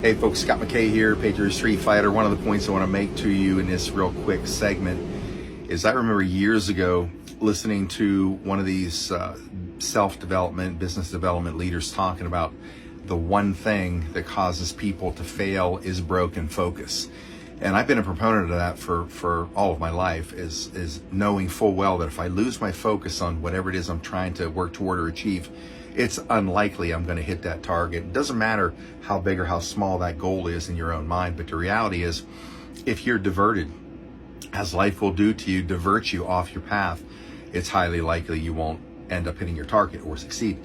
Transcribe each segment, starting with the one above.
Hey folks, Scott McKay here, Patriot Street Fighter. One of the points I want to make to you in this real quick segment is I remember years ago listening to one of these self-development, business development leaders talking about the one thing that causes people to fail is broken focus. And I've been a proponent of that for all of my life, is knowing full well that if I lose my focus on whatever it is I'm trying to work toward or achieve, it's unlikely I'm going to hit that target. It doesn't matter how big or how small that goal is in your own mind, but the reality is, if you're diverted, as life will do to you, divert you off your path, it's highly likely you won't end up hitting your target or succeed.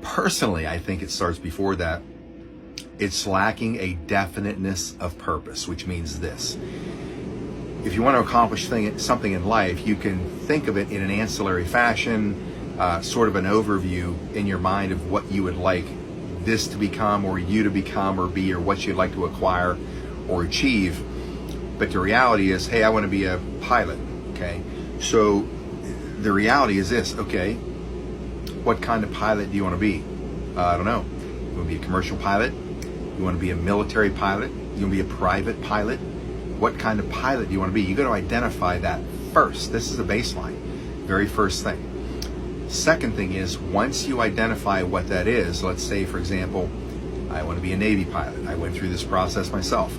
Personally, I think it starts before that. It's lacking a definiteness of purpose, which means this. If you want to accomplish something in life, you can think of it in an ancillary fashion, sort of an overview in your mind of what you would like this to become, or you to become or be, or what you'd like to acquire or achieve. But the reality is, hey, I want to be a pilot, okay? So the reality is this, okay, what kind of pilot do you want to be? I don't know. You want to be a commercial pilot? You want to be a military pilot? You want to be a private pilot? What kind of pilot do you want to be? You got to identify that first. This is the baseline, very first thing. Second thing is, once you identify what that is, let's say, for example, I want to be a Navy pilot. I went through this process myself.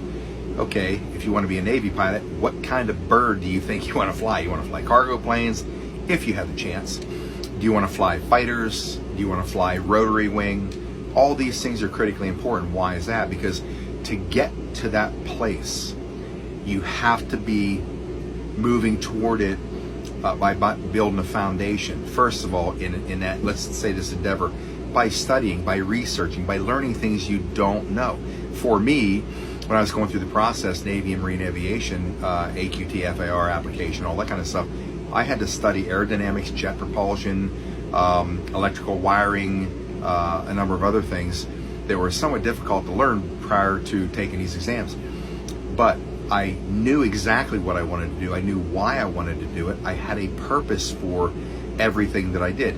Okay, if you want to be a Navy pilot, what kind of bird do you think you want to fly? You want to fly cargo planes, if you have the chance. Do you want to fly fighters? Do you want to fly rotary wing? All these things are critically important. Why is that? Because to get to that place, you have to be moving toward it by building a foundation. First of all, in that, let's say this endeavor, by studying, by researching, by learning things you don't know. For me, when I was going through the process, Navy and Marine Aviation, AQT, FAR application, all that kind of stuff, I had to study aerodynamics, jet propulsion, electrical wiring, a number of other things that were somewhat difficult to learn prior to taking these exams. But I knew exactly what I wanted to do. I knew why I wanted to do it. I had a purpose for everything that I did.